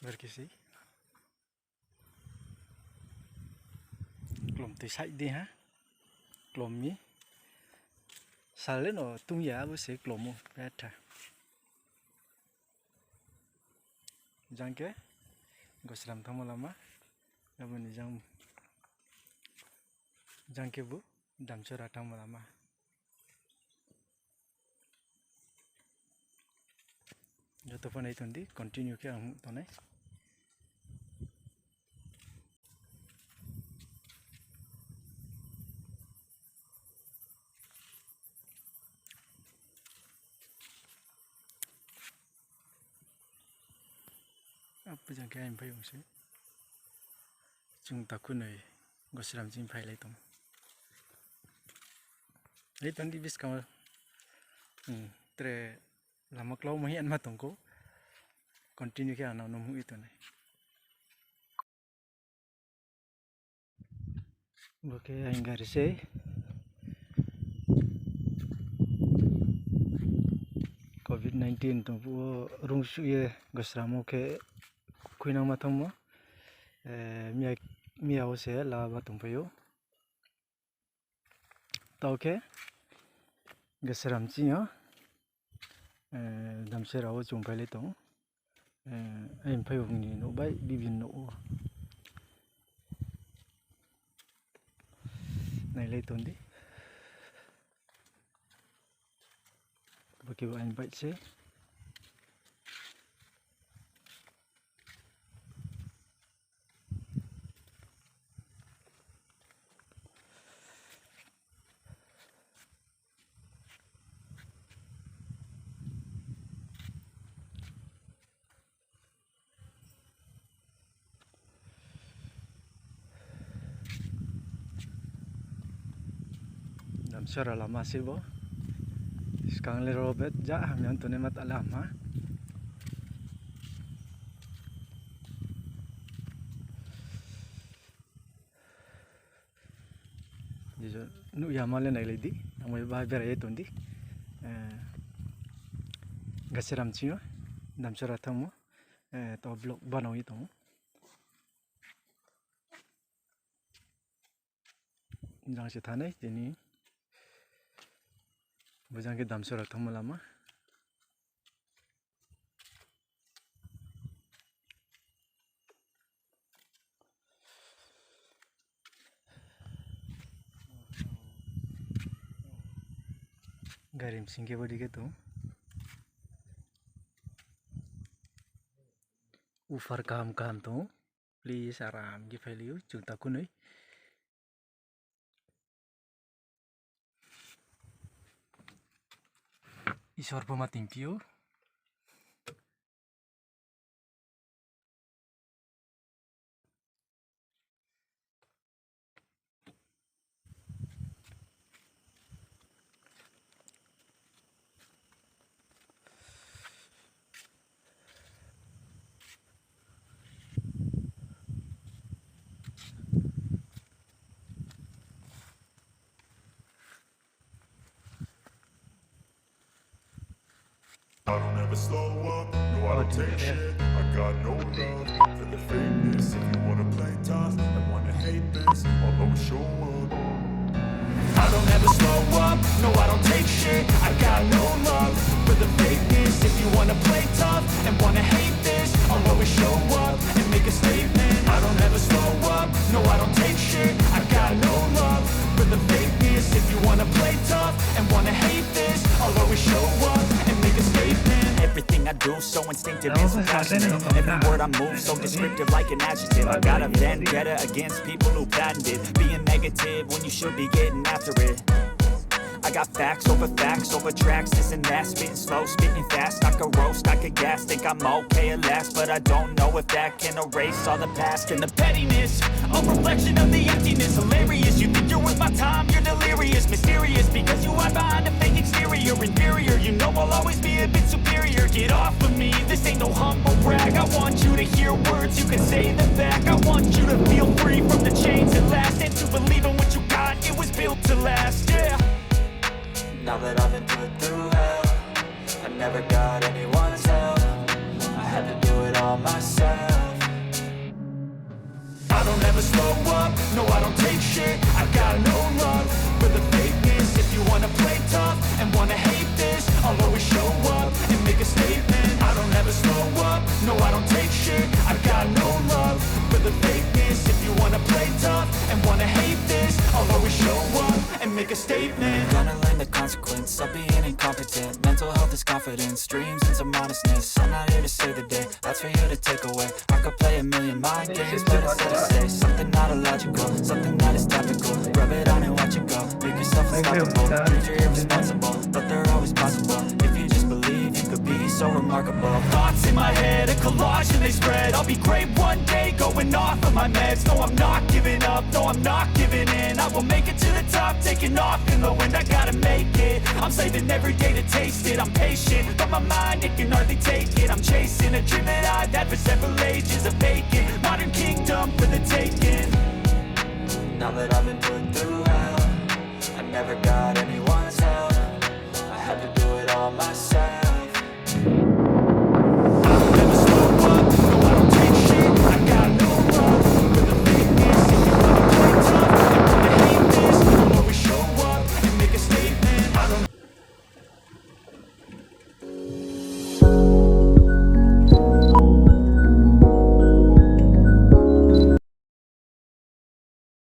Berkisi. Klom tu sai đi ha. Klom mi. Salen no tung ya bu se klomo beta. Jangke gosram thamu lama. Gabani jangke bu Damchera thamu lama. Joto phone tundi continue ke ang tonai. Apa jangke aim phai ongse. Chung takunai gosram jing phai lai tom. Ai tundi biskang. Tre Lama klau mahi an matong ko continue ke ana nomu itu nai. Oke anggar se COVID-19 tu bu rungsu ye gosramo ke kuinang matong mo miao se la matong payo tau ke gosram chiyo Damchera o chung phai le tong aim phai ong ni no bai bibin no nai le ton di baki aim bai se Damchera Lama sih bo. Sekarang le robet ja hamian tu ne mat Lama. Jadi nu ya malen nai ledi. Namu bah berai tu ndi. Gachirampara ciyo. Damchera thamu. To blog banau itu. Jangan si thane jadi. Bujang ke Damchera thamu lama. Garim singke bodi ke tu. Ufar kaham tu. Please aram gi value chung takunoi. Isor pemating piu. I don't ever slow up, no I don't take shit. I got no love for the fakeness. If you wanna play tough and wanna hate this, I'll always show up. I don't ever slow up, no I don't take shit. I got no love for the fakeness. If you wanna play tough and wanna hate this, I'll always show up and make a statement. I don't ever slow up, no I don't take shit. I got no love for the fakeness. If you wanna play tough and wanna hate this, I'll always show up and make a statement. Everything I do so instinctive and so passionate. Every word I move so descriptive like an adjective. I got a vendetta against people who patented being negative when you should be getting after it. I got facts over tracks, this and that. Spitting slow, spitting fast. I could roast, I could gas. Think I'm okay at last, but I don't know if that can erase all the past. And the pettiness, a reflection of the emptiness. Hilarious, you think you're worth my time, you're delirious. Mysterious, because you hide behind a fake exterior. Inferior, you know I'll always be a bit superior. Get off of me, this ain't no humble brag. I want you to hear words, you can say them back. I want you to feel free from the chains at last, and to believe in what you got, it was built to last, yeah. Now that I've been put through hell, I never got anyone's help. I had to do it all myself. myself. I don't ever slow up, no I don't take shit. I got no love for the fakeness. If you wanna play tough and wanna hate this, I'll always show up and make a statement. I don't ever slow up, no I don't take shit. I got no love for the fakeness. If you wanna play tough and wanna hate this, I'll always show up and make a statement. Gonna learn the consequence of being incompetent. Mental health is confidence, dreams and some honestness. I'm not here to save the day, that's for you to take away. I could play a million mind games, but instead I say something not illogical, something that is topical. Rub it on and watch it go, make yourself unstoppable. Prove you're irresponsible, but they're always possible. If you just believe, you could be so remarkable. Thoughts in my head, a collage and they spread. I'll be great one day, going off of my meds. No, I'm not giving up, no, I'm not giving in. I will make it to the top, taking off in the wind. I gotta make it, I'm saving every day to taste it. I'm patient, but my mind, it can hardly take it. I'm chasing a dream that I've had for several ages. A vacant, modern kingdom for the taking. Now that I've been put through hell,